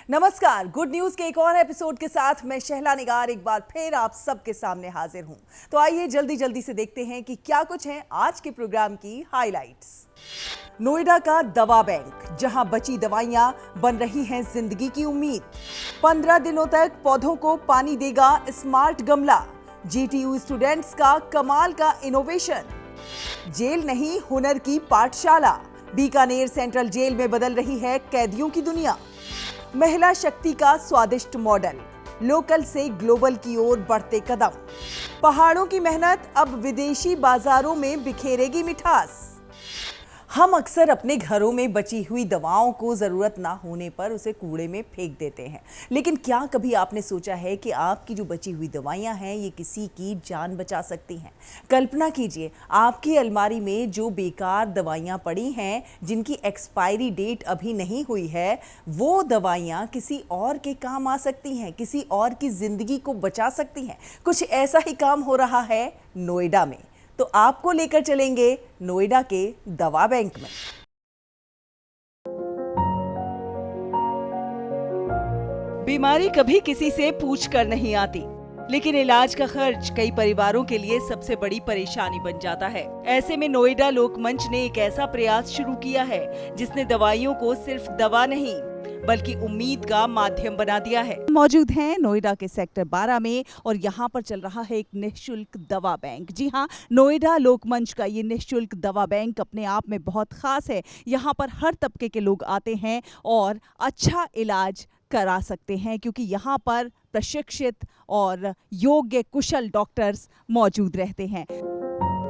नमस्कार, good news के एक और एपिसोड के साथ मैं शहला निगार एक बार फिर आप सबके सामने हाजिर हूं। तो आइए जल्दी से देखते हैं कि क्या कुछ है आज के प्रोग्राम की हाइलाइट्स। नोएडा का दवा बैंक, जहां बची दवाइयां बन रही हैं जिंदगी की उम्मीद। 15 दिनों तक पौधों को पानी देगा स्मार्ट गमला। जीटीयू स्टूडेंट्स का कमाल का इनोवेशन। जेल नहीं, हुनर की पाठशाला। बीकानेर सेंट्रल जेल में बदल रही है कैदियों की दुनिया। महिला शक्ति का स्वादिष्ट मॉडल, लोकल से ग्लोबल की ओर बढ़ते कदम। पहाड़ों की मेहनत अब विदेशी बाजारों में बिखेरेगी मिठास। हम अक्सर अपने घरों में बची हुई दवाओं को जरूरत ना होने पर उसे कूड़े में फेंक देते हैं, लेकिन क्या कभी आपने सोचा है कि आपकी जो बची हुई दवाइयां हैं ये किसी की जान बचा सकती हैं? कल्पना कीजिए, आपकी अलमारी में जो बेकार दवाइयां पड़ी हैं, जिनकी एक्सपायरी डेट अभी नहीं हुई है, वो दवाइयां किसी और के काम आ सकती हैं, किसी और की जिंदगी को बचा सकती हैं। कुछ ऐसा ही काम हो रहा है नोएडा में। तो आपको लेकर चलेंगे नोएडा के दवा बैंक में। बीमारी कभी किसी से पूछ कर नहीं आती, लेकिन इलाज का खर्च कई परिवारों के लिए सबसे बड़ी परेशानी बन जाता है। ऐसे में नोएडा लोकमंच ने एक ऐसा प्रयास शुरू किया है जिसने दवाइयों को सिर्फ दवा नहीं बल्कि उम्मीद का माध्यम बना दिया है। मौजूद हैं नोएडा के सेक्टर 12 में और यहाँ पर चल रहा है एक निःशुल्क दवा बैंक। जी हाँ, नोएडा लोकमंच का ये निःशुल्क दवा बैंक अपने आप में बहुत खास है। यहाँ पर हर तबके के लोग आते हैं और अच्छा इलाज करा सकते हैं, क्योंकि यहाँ पर प्रशिक्षित और योग्य कुशल डॉक्टर्स मौजूद रहते हैं।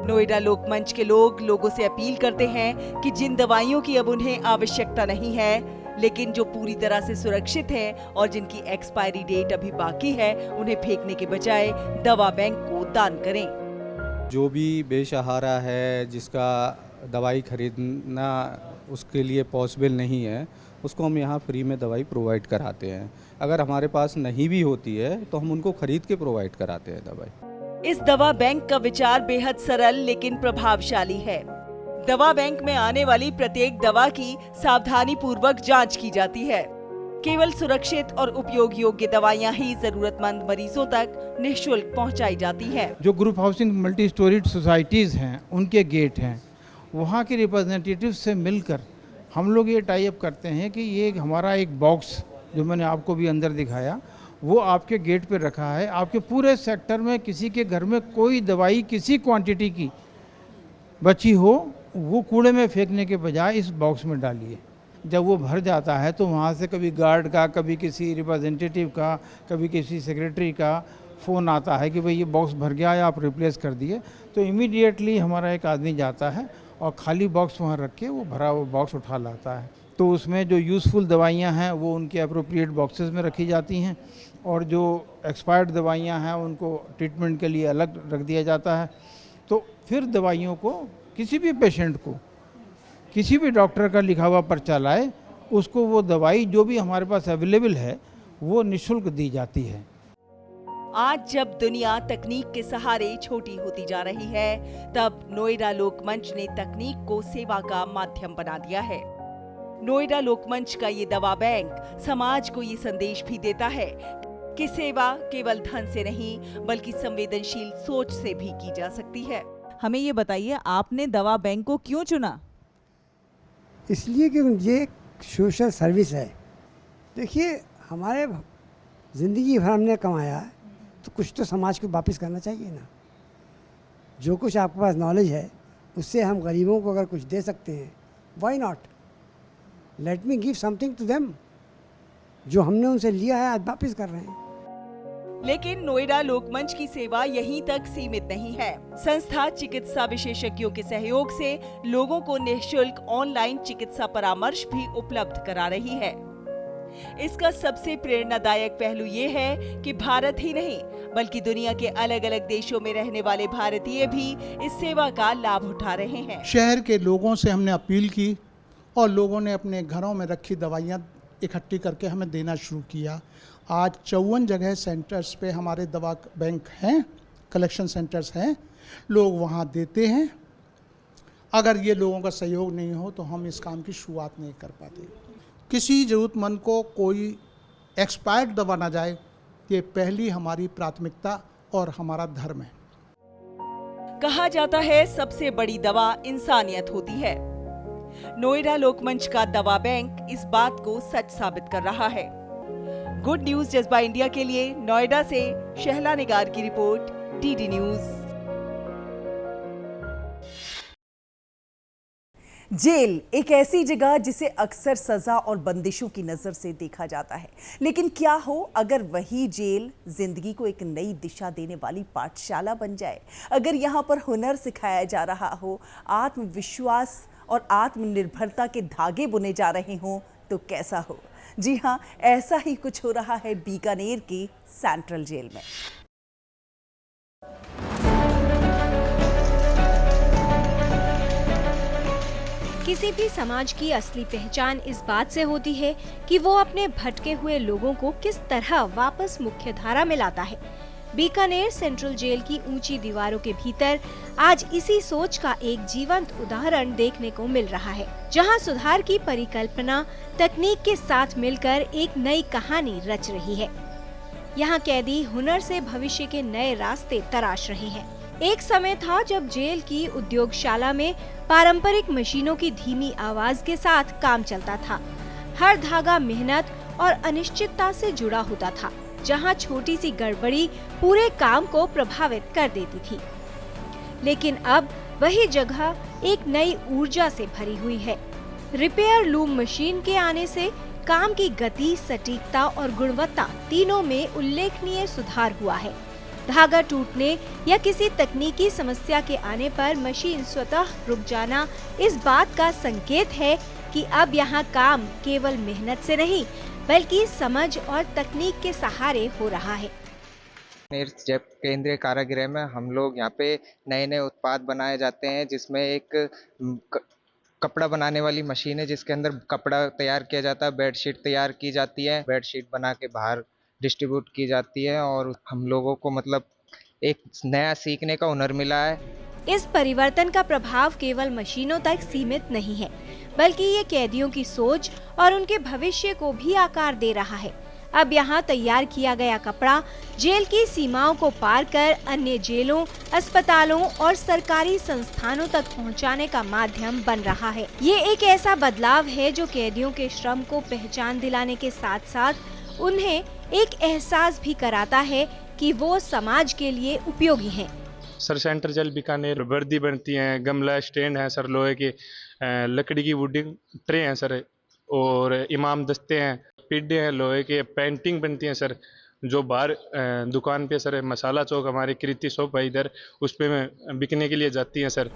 नोएडा लोकमंच के लोग लोगों से अपील करते हैं कि जिन दवाइयों की अब उन्हें आवश्यकता नहीं है, लेकिन जो पूरी तरह से सुरक्षित है और जिनकी एक्सपायरी डेट अभी बाकी है, उन्हें फेंकने के बजाय दवा बैंक को दान करें। जो भी बेसहारा है, जिसका दवाई खरीदना उसके लिए पॉसिबल नहीं है, उसको हम यहाँ फ्री में दवाई प्रोवाइड कराते हैं। अगर हमारे पास नहीं भी होती है तो हम उनको खरीद के प्रोवाइड कराते हैं दवाई। इस दवा बैंक का विचार बेहद सरल लेकिन प्रभावशाली है। दवा बैंक में आने वाली प्रत्येक दवा की सावधानी पूर्वक जांच की जाती है। केवल सुरक्षित और उपयोग योग्य दवाइयां ही जरूरतमंद मरीजों तक निःशुल्क पहुंचाई जाती है। जो group housing multi storeyed societies हैं, उनके गेट हैं, वहाँ के रिप्रेजेंटेटिव से मिलकर हम लोग ये टाई अप करते हैं कि ये हमारा एक बॉक्स जो मैंने आपको भी अंदर दिखाया, वो आपके गेट पर रखा है। आपके पूरे सेक्टर में किसी के घर में कोई दवाई किसी क्वांटिटी की बची हो, वो कूड़े में फेंकने के बजाय इस बॉक्स में डालिए। जब वो भर जाता है तो वहाँ से कभी गार्ड का, कभी किसी रिप्रेजेंटेटिव का, कभी किसी सेक्रेटरी का फ़ोन आता है कि भाई ये बॉक्स भर गया है, आप रिप्लेस कर दिए। तो इमीडिएटली हमारा एक आदमी जाता है और खाली बॉक्स वहाँ रख के वो भरा हुआ बॉक्स उठा लाता है। तो उसमें जो यूज़फुल दवाइयाँ हैं वो उनके अप्रोप्रिएट बॉक्सेस में रखी जाती हैं, और जो एक्सपायर्ड दवाइयाँ हैं उनको ट्रीटमेंट के लिए अलग रख दिया जाता है। तो फिर दवाइयों को किसी भी पेशेंट को किसी भी डॉक्टर का लिखा हुआ पर्चा लाए, उसको वो दवाई जो भी हमारे पास अवेलेबल है वो निःशुल्क दी जाती है। आज जब दुनिया तकनीक के सहारे छोटी होती जा रही है, तब नोएडा लोकमंच ने तकनीक को सेवा का माध्यम बना दिया है। नोएडा लोकमंच का ये दवा बैंक समाज को ये संदेश भी देता है कि सेवा केवल धन से नहीं बल्कि संवेदनशील सोच से भी की जा सकती है। हमें ये बताइए, आपने दवा बैंक को क्यों चुना? इसलिए कि ये एक सोशल सर्विस है। देखिए, हमारे ज़िंदगी भर हमने कमाया है, तो कुछ तो समाज को वापस करना चाहिए ना। जो कुछ आपके पास नॉलेज है उससे हम गरीबों को अगर कुछ दे सकते हैं, why not, let me give something to them. जो हमने उनसे लिया है आज वापस कर रहे हैं। लेकिन नोएडा लोकमंच की सेवा यहीं तक सीमित नहीं है। संस्था चिकित्सा विशेषज्ञों के सहयोग से लोगों को निःशुल्क ऑनलाइन चिकित्सा परामर्श भी उपलब्ध करा रही है। इसका सबसे प्रेरणादायक पहलू ये है कि भारत ही नहीं बल्कि दुनिया के अलग अलग देशों में रहने वाले भारतीय भी इस सेवा का लाभ उठा रहे हैं। शहर के लोगों से हमने अपील की और लोगों ने अपने घरों में रखी दवाइयाँ इकट्ठी करके हमें देना शुरू किया। आज 54 जगह सेंटर्स पे हमारे दवा बैंक हैं, कलेक्शन सेंटर्स हैं, लोग वहाँ देते हैं। अगर ये लोगों का सहयोग नहीं हो तो हम इस काम की शुरुआत नहीं कर पाते। किसी ज़रूरतमंद को कोई एक्सपायर्ड दवा ना जाए, ये पहली हमारी प्राथमिकता और हमारा धर्म है। कहा जाता है सबसे बड़ी दवा इंसानियत होती है। नोएडा लोकमंच का दवा बैंक इस बात को सच साबित कर रहा है। गुड न्यूज जज्बा इंडिया के लिए नोएडा से शहला निगार की रिपोर्ट, डीडी न्यूज। जेल एक ऐसी जगह जिसे अक्सर सजा और बंदिशों की नजर से देखा जाता है, लेकिन क्या हो अगर वही जेल जिंदगी को एक नई दिशा देने वाली पाठशाला बन जाए। अगर यहाँ पर हुनर सिखाया जा रहा हो, आत्मविश्वास और आत्मनिर्भरता के धागे बुने जा रहे हों, तो कैसा हो। जी हाँ, ऐसा ही कुछ हो रहा है बीकानेर की सेंट्रल जेल में। किसी भी समाज की असली पहचान इस बात से होती है कि वो अपने भटके हुए लोगों को किस तरह वापस मुख्य धारा में लाता है। बीकानेर सेंट्रल जेल की ऊंची दीवारों के भीतर आज इसी सोच का एक जीवंत उदाहरण देखने को मिल रहा है, जहां सुधार की परिकल्पना तकनीक के साथ मिलकर एक नई कहानी रच रही है। यहाँ कैदी हुनर से भविष्य के नए रास्ते तराश रहे हैं। एक समय था जब जेल की उद्योगशाला में पारंपरिक मशीनों की धीमी आवाज के साथ काम चलता था। हर धागा मेहनत और अनिश्चितता से जुड़ा होता था, जहां छोटी सी गड़बड़ी पूरे काम को प्रभावित कर देती थी। लेकिन अब वही जगह एक नई ऊर्जा से भरी हुई है। रिपेयर लूम मशीन के आने से काम की गति, सटीकता और गुणवत्ता तीनों में उल्लेखनीय सुधार हुआ है। धागा टूटने या किसी तकनीकी समस्या के आने पर मशीन स्वतः रुक जाना इस बात का संकेत है कि अब यहाँ काम केवल मेहनत से नहीं बल्कि समझ और तकनीक के सहारे हो रहा है। जब केंद्रीय कारागृह में हम लोग यहाँ पे नए नए उत्पाद बनाए जाते हैं, जिसमें एक कपड़ा बनाने वाली मशीन है जिसके अंदर कपड़ा तैयार किया जाता है, बेडशीट तैयार की जाती है, बेडशीट बना के बाहर डिस्ट्रीब्यूट की जाती है और हम लोगों को मतलब एक नया सीखने का हुनर मिला है। इस परिवर्तन का प्रभाव केवल मशीनों तक सीमित नहीं है, बल्कि ये कैदियों की सोच और उनके भविष्य को भी आकार दे रहा है। अब यहाँ तैयार किया गया कपड़ा जेल की सीमाओं को पार कर अन्य जेलों, अस्पतालों और सरकारी संस्थानों तक पहुँचाने का माध्यम बन रहा है। ये एक ऐसा बदलाव है जो कैदियों के श्रम को पहचान दिलाने के साथ साथ उन्हें एक एहसास भी कराता है कि वो समाज के लिए उपयोगी हैं। सर सेंट्रल जेल बीकानेर वर्दी बनती हैं, गमला स्टैंड है सर, लोहे के लकड़ी की वुडिंग ट्रे हैं सर, और इमाम दस्ते हैं, पिड्डे हैं लोहे के, पेंटिंग बनती हैं सर, जो बाहर दुकान पे सर मसाला चौक हमारी कृति शॉप है इधर, उस पे में बिकने के लिए जाती हैं सर।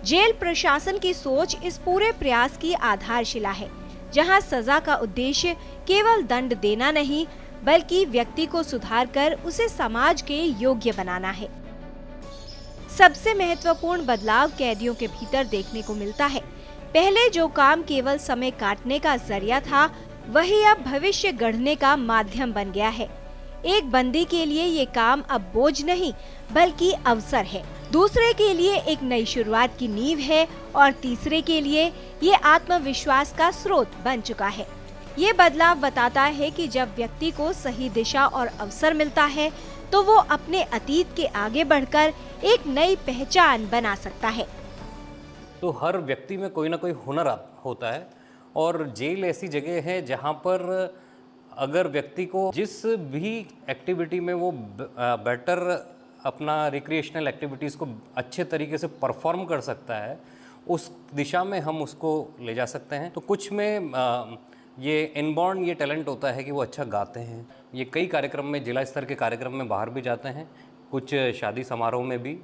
जेल प्रशासन की सोच इस पूरे प्रयास की आधारशिला है, जहां सजा का उद्देश्य केवल दंड देना नहीं बल्कि व्यक्ति को सुधार कर उसे समाज के योग्य बनाना है। सबसे महत्वपूर्ण बदलाव कैदियों के भीतर देखने को मिलता है। पहले जो काम केवल समय काटने का जरिया था, वही अब भविष्य गढ़ने का माध्यम बन गया है। एक बंदी के लिए ये काम अब बोझ नहीं बल्कि अवसर है, दूसरे के लिए एक नई शुरुआत की नींव है और तीसरे के लिए ये आत्मविश्वास का स्रोत बन चुका है। ये बदलाव बताता है कि जब व्यक्ति को सही दिशा और अवसर मिलता है तो वो अपने अतीत के आगे बढ़कर एक नई पहचान बना सकता है। तो हर व्यक्ति में कोई ना कोई हुनर होता है और जेल ऐसी जगह है जहाँ पर अगर व्यक्ति को जिस भी एक्टिविटी में वो बेटर अपना रिक्रिएशनल एक्टिविटीज़ को अच्छे तरीके से परफॉर्म कर सकता है, उस दिशा में हम उसको ले जा सकते हैं। तो कुछ में ये इनबॉर्न ये टैलेंट होता है कि वो अच्छा गाते हैं। ये कई कार्यक्रम में, जिला स्तर के कार्यक्रम में बाहर भी जाते हैं, कुछ शादी समारोह में भी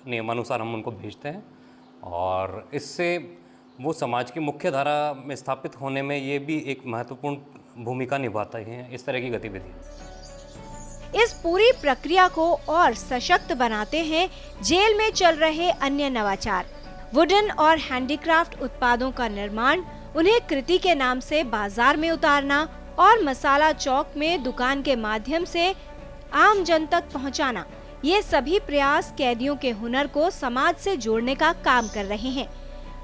नियमानुसार हम उनको भेजते हैं और इससे वो समाज की मुख्य धारा में स्थापित होने में ये भी एक महत्वपूर्ण भूमिका निभाता है, इस तरह की गतिविधि। इस पूरी प्रक्रिया को और सशक्त बनाते हैं जेल में चल रहे अन्य नवाचार। वुडन और हैंडीक्राफ्ट उत्पादों का निर्माण, उन्हें कृति के नाम से बाजार में उतारना और मसाला चौक में दुकान के माध्यम से आम जन तक पहुंचाना, ये सभी प्रयास कैदियों के हुनर को समाज से जोड़ने का काम कर रहे हैं।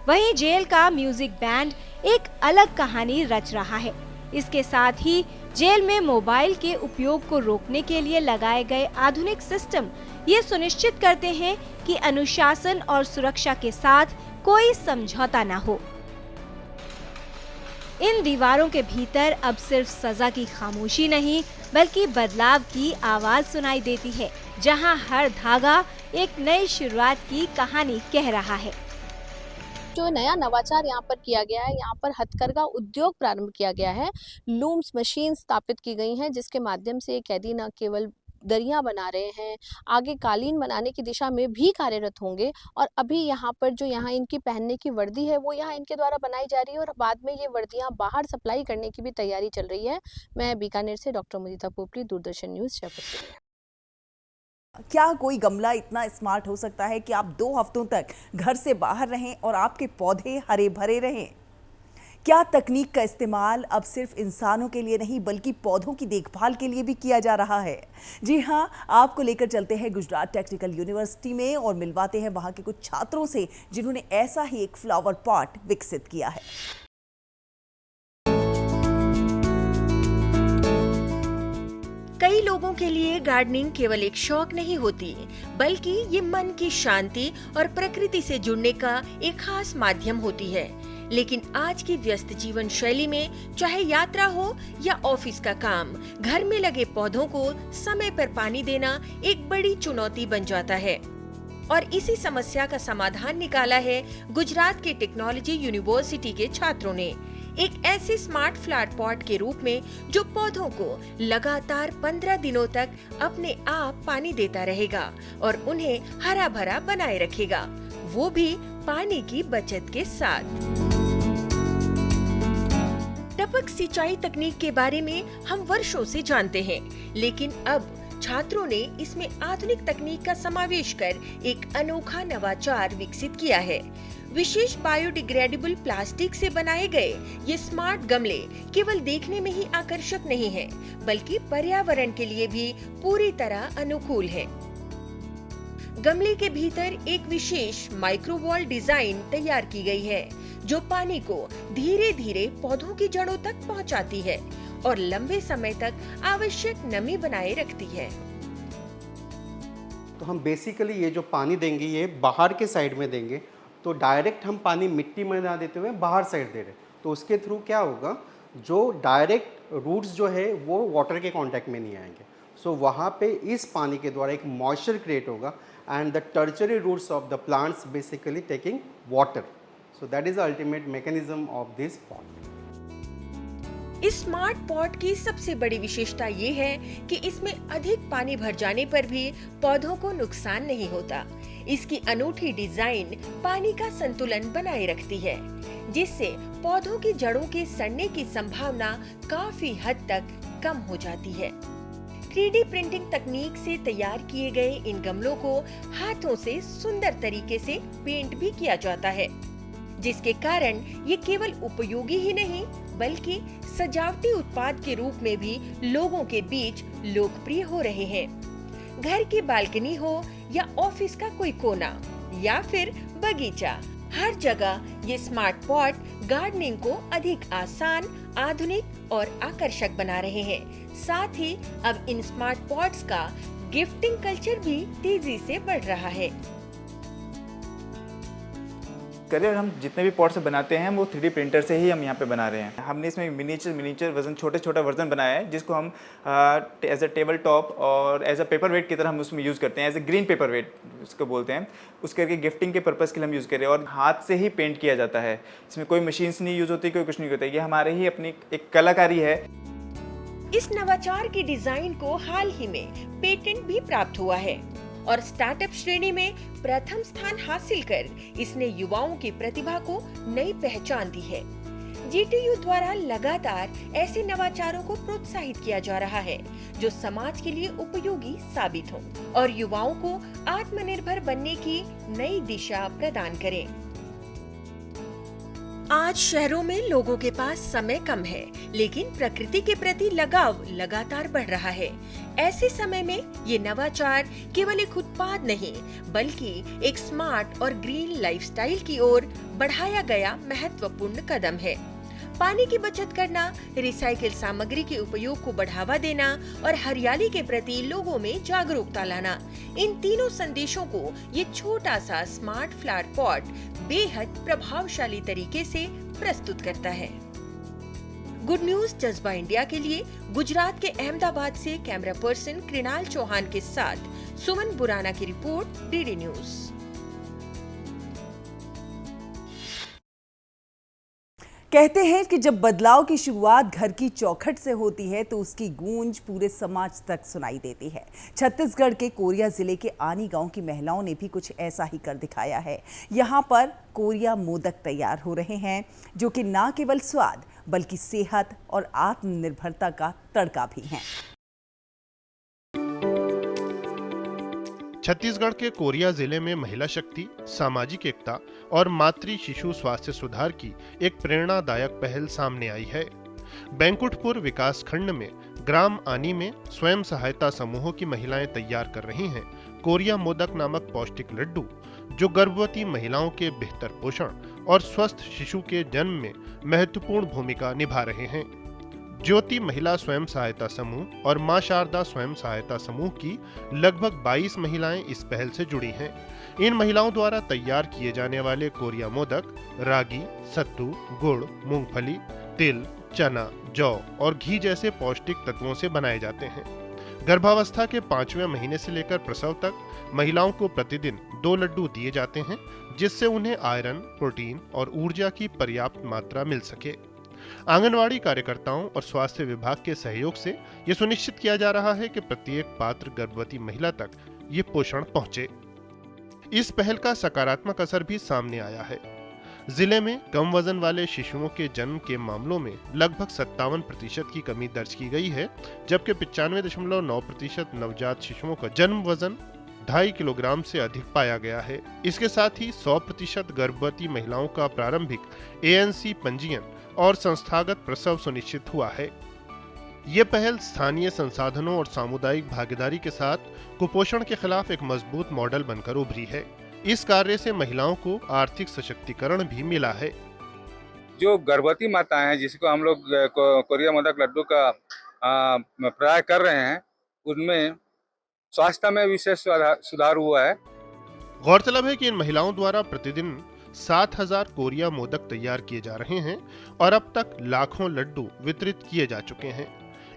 वहीं जेल का म्यूजिक बैंड एक अलग कहानी रच रहा है। इसके साथ ही जेल में मोबाइल के उपयोग को रोकने के लिए लगाए गए आधुनिक सिस्टम ये सुनिश्चित करते हैं कि अनुशासन और सुरक्षा के साथ कोई समझौता न हो। इन दीवारों के भीतर अब सिर्फ सजा की खामोशी नहीं बल्कि बदलाव की आवाज सुनाई देती है, जहां हर धागा एक नई शुरुआत की कहानी कह रहा है। जो नया नवाचार यहाँ पर किया गया है, यहाँ पर हथकरघा उद्योग प्रारंभ किया गया है। लूम्स मशीन स्थापित की गई हैं जिसके माध्यम से कैदी न केवल दरियां बना रहे हैं, आगे कालीन बनाने की दिशा में भी कार्यरत होंगे। और अभी यहाँ पर जो यहाँ इनकी पहनने की वर्दी है वो यहाँ इनके द्वारा बनाई जा रही है और बाद में ये वर्दियाँ बाहर सप्लाई करने की भी तैयारी चल रही है। मैं बीकानेर से डॉक्टर मुदिता पोपली, दूरदर्शन न्यूज़ जयपुर के लिए। क्या कोई गमला इतना स्मार्ट हो सकता है कि आप 2 हफ्तों तक घर से बाहर रहें और आपके पौधे हरे भरे रहें? क्या तकनीक का इस्तेमाल अब सिर्फ इंसानों के लिए नहीं बल्कि पौधों की देखभाल के लिए भी किया जा रहा है? जी हाँ, आपको लेकर चलते हैं गुजरात टेक्निकल यूनिवर्सिटी में और मिलवाते हैं वहां के कुछ छात्रों से जिन्होंने ऐसा ही एक फ्लावर पॉट विकसित किया है। कई लोगों के लिए गार्डनिंग केवल एक शौक नहीं होती, बल्कि ये मन की शांति और प्रकृति से जुड़ने का एक खास माध्यम होती है। लेकिन आज की व्यस्त जीवन शैली में चाहे यात्रा हो या ऑफिस का काम, घर में लगे पौधों को समय पर पानी देना एक बड़ी चुनौती बन जाता है। और इसी समस्या का समाधान निकाला है गुजरात के टेक्नोलॉजी यूनिवर्सिटी के छात्रों ने, एक ऐसे स्मार्ट फ्लावर पॉट के रूप में जो पौधों को लगातार 15 दिनों तक अपने आप पानी देता रहेगा और उन्हें हरा भरा बनाए रखेगा, वो भी पानी की बचत के साथ। टपक सिंचाई तकनीक के बारे में हम वर्षों से जानते हैं, लेकिन अब छात्रों ने इसमें आधुनिक तकनीक का समावेश कर एक अनोखा नवाचार विकसित किया है। विशेष बायोडिग्रेडेबल प्लास्टिक से बनाए गए ये स्मार्ट गमले केवल देखने में ही आकर्षक नहीं हैं, बल्कि पर्यावरण के लिए भी पूरी तरह अनुकूल हैं। गमले के भीतर एक विशेष माइक्रोवॉल डिजाइन तैयार की गई है जो पानी को धीरे धीरे पौधों की जड़ों तक पहुंचाती है और लंबे समय तक आवश्यक नमी बनाए रखती है। तो हम बेसिकली ये जो पानी देंगे ये बाहर के साइड में देंगे, तो डायरेक्ट हम पानी मिट्टी में ना देते हुए बाहर साइड दे रहे, तो उसके थ्रू क्या होगा, जो डायरेक्ट रूट्स जो है वो वाटर के कांटेक्ट में नहीं आएंगे। सो वहाँ पे इस पानी के द्वारा एक मॉइस्चर क्रिएट होगा and the tertiary roots of the plants basically taking water. So that is the ultimate mechanism of this pot. इस स्मार्ट पॉट की सबसे बड़ी विशेषता ये है कि इसमें अधिक पानी भर जाने पर भी पौधों को नुकसान नहीं होता। इसकी अनूठी डिजाइन पानी का संतुलन बनाए रखती है, जिससे पौधों की जड़ों के सड़ने की संभावना काफी हद तक कम हो जाती है। 3D प्रिंटिंग तकनीक से तैयार किए गए इन गमलों को हाथों से सुंदर तरीके से पेंट भी किया जाता है, जिसके कारण ये केवल उपयोगी ही नहीं बल्कि सजावटी उत्पाद के रूप में भी लोगों के बीच लोकप्रिय हो रहे हैं। घर की बालकनी हो या ऑफिस का कोई कोना या फिर बगीचा, हर जगह ये स्मार्ट पॉट गार्डनिंग को अधिक आसान, आधुनिक और आकर्षक बना रहे हैं। साथ ही अब इन स्मार्ट पॉट्स का गिफ्टिंग कल्चर भी तेजी से बढ़ रहा है। करियर हम जितने भी पॉट्स बनाते हैं वो 3D प्रिंटर से ही हम यहाँ पे बना रहे हैं। हमने इसमें मिनीचर वजन, छोटा वर्जन बनाया है जिसको हम एज अ टेबल टॉप और एज अ पेपर वेट की तरह हम उसमें यूज़ करते हैं, as a green paper weight उसको बोलते हैं। उस करके गिफ्टिंग के पर्पज़ के लिए हम यूज़ कर रहे हैं और हाथ से ही पेंट किया जाता है। इसमें कोई मशीन्स नहीं यूज़ होती, कोई कुछ नहीं होता। ये हमारे ही अपनी एक कलाकारी है। इस नवाचार की डिजाइन को हाल ही में पेटेंट भी प्राप्त हुआ है और स्टार्टअप श्रेणी में प्रथम स्थान हासिल कर इसने युवाओं की प्रतिभा को नई पहचान दी है। GTU द्वारा लगातार ऐसे नवाचारों को प्रोत्साहित किया जा रहा है जो समाज के लिए उपयोगी साबित हो और युवाओं को आत्मनिर्भर बनने की नई दिशा प्रदान करें। आज शहरों में लोगों के पास समय कम है, लेकिन प्रकृति के प्रति लगाव लगातार बढ़ रहा है। ऐसे समय में ये नवाचार केवल एक उत्पाद नहीं बल्कि एक स्मार्ट और ग्रीन लाइफस्टाइल की ओर बढ़ाया गया महत्वपूर्ण कदम है। पानी की बचत करना, रिसाइकिल सामग्री के उपयोग को बढ़ावा देना और हरियाली के प्रति लोगों में जागरूकता लाना, इन तीनों संदेशों को ये छोटा सा स्मार्ट फ्लावर पॉट बेहद प्रभावशाली तरीके से प्रस्तुत करता है। गुड न्यूज जज्बा इंडिया के लिए गुजरात के अहमदाबाद से कैमरा पर्सन कृणाल चौहान के साथ सुमन बुराना की रिपोर्ट, डीडी न्यूज। कहते हैं कि जब बदलाव की शुरुआत घर की चौखट से होती है तो उसकी गूंज पूरे समाज तक सुनाई देती है। छत्तीसगढ़ के कोरिया जिले के आनी गांव की महिलाओं ने भी कुछ ऐसा ही कर दिखाया है। यहाँ पर कोरिया मोदक तैयार हो रहे हैं जो कि न केवल स्वाद बल्कि सेहत और आत्मनिर्भरता का तड़का भी हैं। छत्तीसगढ़ के कोरिया जिले में महिला शक्ति, सामाजिक एकता और मातृ शिशु स्वास्थ्य सुधार की एक प्रेरणादायक पहल सामने आई है। बैंकुठपुर विकास खंड में ग्राम आनी में स्वयं सहायता समूहों की महिलाएं तैयार कर रही हैं कोरिया मोदक नामक पौष्टिक लड्डू, जो गर्भवती महिलाओं के बेहतर पोषण और स्वस्थ शिशु के जन्म में महत्वपूर्ण भूमिका निभा रहे हैं। ज्योति महिला स्वयं सहायता समूह और मां शारदा स्वयं सहायता समूह की लगभग 22 महिलाएं इस पहल से जुड़ी हैं। इन महिलाओं द्वारा तैयार किए जाने वाले कोरिया मोदक रागी, सत्तू, गुड़, मूंगफली, तिल, चना, जौ और घी जैसे पौष्टिक तत्वों से बनाए जाते हैं। गर्भावस्था के 5वें महीने से लेकर प्रसव तक महिलाओं को प्रतिदिन 2 लड्डू दिए जाते हैं, जिससे उन्हें आयरन, प्रोटीन और ऊर्जा की पर्याप्त मात्रा मिल सके। आंगनवाड़ी कार्यकर्ताओं और स्वास्थ्य विभाग के सहयोग से यह सुनिश्चित किया जा रहा है कि प्रत्येक पात्र गर्भवती महिला तक ये पोषण पहुंचे। इस पहल का सकारात्मक असर भी सामने आया है। जिले में कम वजन वाले शिशुओं के जन्म के मामलों में लगभग 57% की कमी दर्ज की गई है, जबकि 95.9% नवजात शिशुओं का जन्म वजन 2.5 किलोग्राम से अधिक पाया गया है। इसके साथ ही 100% गर्भवती महिलाओं का प्रारंभिक ANC पंजीयन और संस्थागत प्रसव सुनिश्चित हुआ है। ये पहल स्थानीय संसाधनों और सामुदायिक भागीदारी के साथ कुपोषण के खिलाफ एक मजबूत मॉडल बनकर उभरी है। इस कार्य से महिलाओं को आर्थिक सशक्तिकरण भी मिला है। जो गर्भवती माताएं हैं, जिसको हम लोग कोरिया मोदक लड्डू का प्रयास कर रहे हैं, उनमें स्वास्थ्य में विशेष सुधार हुआ है। गौरतलब है कि इन महिलाओं द्वारा प्रतिदिन 7,000 कोरिया मोदक तैयार किए जा रहे हैं और अब तक लाखों लड्डू वितरित किए जा चुके हैं।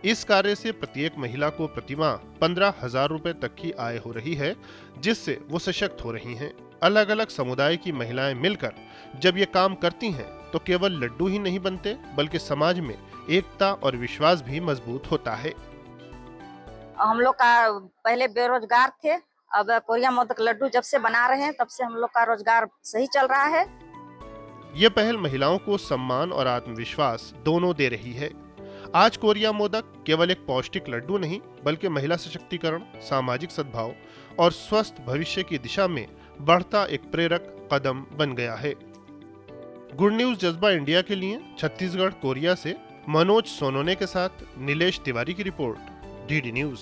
इस कार्य से प्रत्येक महिला को प्रतिमाह 15,000 रुपए तक की आय हो रही है, जिससे वो सशक्त हो रही हैं। अलग अलग समुदाय की महिलाएं मिलकर जब ये काम करती हैं तो केवल लड्डू ही नहीं बनते, बल्कि समाज में एकता और विश्वास भी मजबूत होता है। हम लोग का पहले बेरोजगार थे, अब कोरिया मोदक लड्डू जब से बना रहे हैं तब से हम लोग का रोजगार सही चल रहा है। ये पहल महिलाओं को सम्मान और आत्मविश्वास दोनों दे रही है। आज कोरिया मोदक केवल एक पौष्टिक लड्डू नहीं, बल्कि महिला सशक्तिकरण, सामाजिक सद्भाव और स्वस्थ भविष्य की दिशा में बढ़ता एक प्रेरक कदम बन गया है। गुड न्यूज जज्बा इंडिया के लिए छत्तीसगढ़ कोरिया से मनोज सोनोने के साथ नीलेश तिवारी की रिपोर्ट, डीडी न्यूज।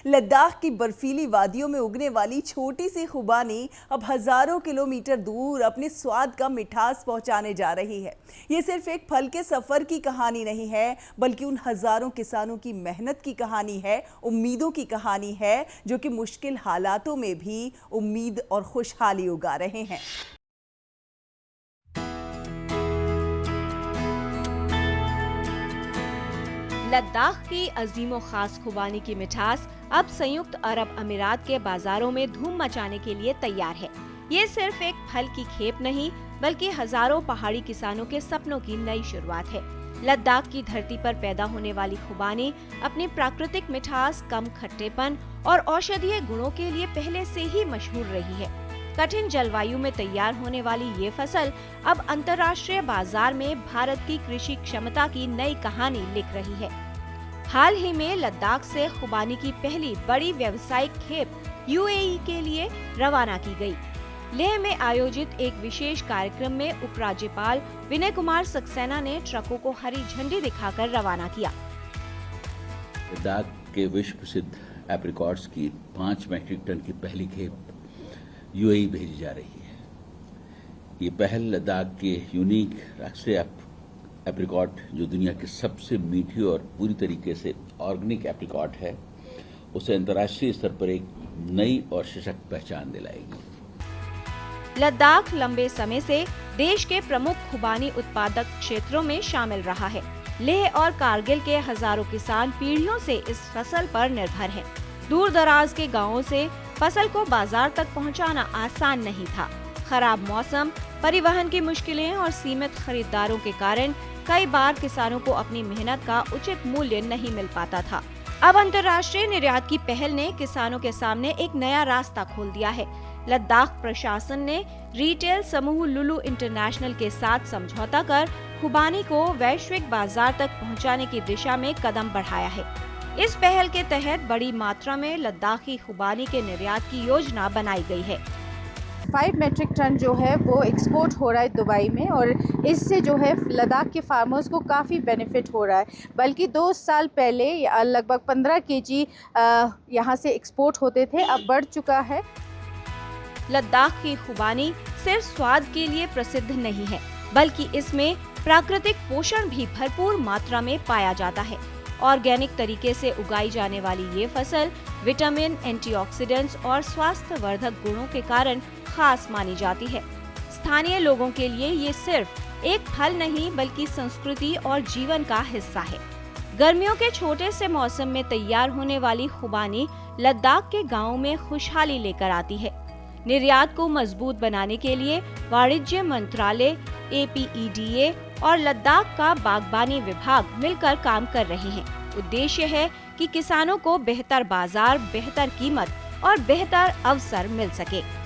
लद्दाख की बर्फीली वादियों में उगने वाली छोटी सी खुबानी अब हजारों किलोमीटर दूर अपने स्वाद का मिठास पहुंचाने जा रही है। ये सिर्फ एक फल के सफर की कहानी नहीं है, बल्कि उन हजारों किसानों की मेहनत की कहानी है, उम्मीदों की कहानी है, जो कि मुश्किल हालातों में भी उम्मीद और खुशहाली उगा रहे हैं। लद्दाख की अजीमो खास खुबानी की मिठास अब संयुक्त अरब अमीरात के बाजारों में धूम मचाने के लिए तैयार है। ये सिर्फ एक फल की खेप नहीं, बल्कि हजारों पहाड़ी किसानों के सपनों की नई शुरुआत है। लद्दाख की धरती पर पैदा होने वाली खुबानी अपनी प्राकृतिक मिठास, कम खट्टेपन और औषधीय गुणों के लिए पहले से ही मशहूर रही है। कठिन जलवायु में तैयार होने वाली ये फसल अब अंतर्राष्ट्रीय बाजार में भारत की कृषि क्षमता की नई कहानी लिख रही है। हाल ही में लद्दाख से खुबानी की पहली बड़ी व्यावसायिक खेप यूएई के लिए रवाना की गई। लेह में आयोजित एक विशेष कार्यक्रम में उपराज्यपाल विनय कुमार सक्सेना ने ट्रकों को हरी झंडी दिखाकर रवाना किया। लद्दाख के विश्व प्रसिद्ध एप्रिकॉट्स की 5 मीट्रिक टन की पहली खेप यूएई भेजी जा रही है। ये पहल लद्दाख के यूनिक राष्ट्रीय एप्रिकॉट, जो दुनिया की सबसे मीठी और पूरी तरीके से ऑर्गेनिक एप्रिकॉट है, उसे अंतर्राष्ट्रीय स्तर पर एक नई और सशक्त पहचान दिलाएगी। लद्दाख लंबे समय से देश के प्रमुख खुबानी उत्पादक क्षेत्रों में शामिल रहा है। लेह और कारगिल के हजारों किसान पीढ़ियों से इस फसल पर निर्भर हैं। दूर दराज के गांवों से फसल को बाजार तक पहुंचाना आसान नहीं था। खराब मौसम, परिवहन की मुश्किलें और सीमित खरीदारों के कारण कई बार किसानों को अपनी मेहनत का उचित मूल्य नहीं मिल पाता था। अब अंतर्राष्ट्रीय निर्यात की पहल ने किसानों के सामने एक नया रास्ता खोल दिया है। लद्दाख प्रशासन ने रिटेल समूह लुलु इंटरनेशनल के साथ समझौता कर खुबानी को वैश्विक बाजार तक पहुंचाने की दिशा में कदम बढ़ाया है। इस पहल के तहत बड़ी मात्रा में लद्दाखी खुबानी के निर्यात की योजना बनाई गई है। 5 मेट्रिक टन जो है वो एक्सपोर्ट हो रहा है दुबई में, और इससे जो है लद्दाख के फार्मर्स को काफ़ी बेनिफिट हो रहा है। बल्कि 2 साल पहले लगभग 15 केजी यहाँ से एक्सपोर्ट होते थे, अब बढ़ चुका है। लद्दाख की खुबानी सिर्फ स्वाद के लिए प्रसिद्ध नहीं है, बल्कि इसमें प्राकृतिक पोषण भी भरपूर मात्रा में पाया जाता है। ऑर्गेनिक तरीके से उगाई जाने वाली ये फसल विटामिन, एंटीऑक्सीडेंट्स और स्वास्थ्यवर्धक गुणों के कारण खास मानी जाती है। स्थानीय लोगों के लिए ये सिर्फ एक फल नहीं, बल्कि संस्कृति और जीवन का हिस्सा है। गर्मियों के छोटे से मौसम में तैयार होने वाली खुबानी लद्दाख के गांवों में खुशहाली लेकर आती है। निर्यात को मजबूत बनाने के लिए वाणिज्य मंत्रालय, APEDA और लद्दाख का बागबानी विभाग मिलकर काम कर रहे हैं। उद्देश्य है कि किसानों को बेहतर बाजार, बेहतर कीमत और बेहतर अवसर मिल सके।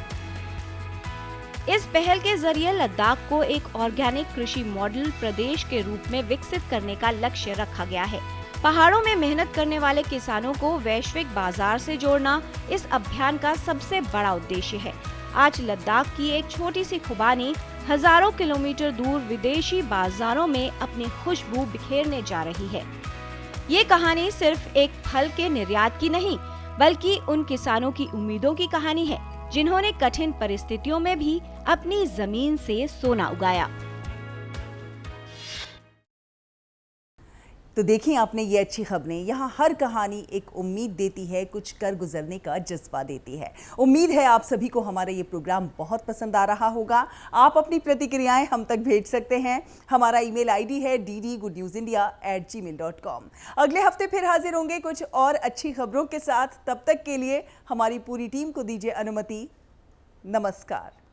इस पहल के जरिए लद्दाख को एक ऑर्गेनिक कृषि मॉडल प्रदेश के रूप में विकसित करने का लक्ष्य रखा गया है। पहाड़ों में मेहनत करने वाले किसानों को वैश्विक बाजार से जोड़ना इस अभियान का सबसे बड़ा उद्देश्य है। आज लद्दाख की एक छोटी सी खुबानी हजारों किलोमीटर दूर विदेशी बाजारों में अपनी खुशबू बिखेरने जा रही है। ये कहानी सिर्फ एक फल के निर्यात की नहीं, बल्कि उन किसानों की उम्मीदों की कहानी है जिन्होंने कठिन परिस्थितियों में भी अपनी जमीन से सोना उगाया। तो देखिए आपने ये अच्छी खबरें, यहाँ हर कहानी एक उम्मीद देती है, कुछ कर गुजरने का जज्बा देती है। उम्मीद है आप सभी को हमारा ये प्रोग्राम बहुत पसंद आ रहा होगा। आप अपनी प्रतिक्रियाएं हम तक भेज सकते हैं। हमारा ईमेल आईडी है ddgoodnewsindia@gmail.com। अगले हफ्ते फिर हाजिर होंगे कुछ और अच्छी खबरों के साथ। तब तक के लिए हमारी पूरी टीम को दीजिए अनुमति। नमस्कार।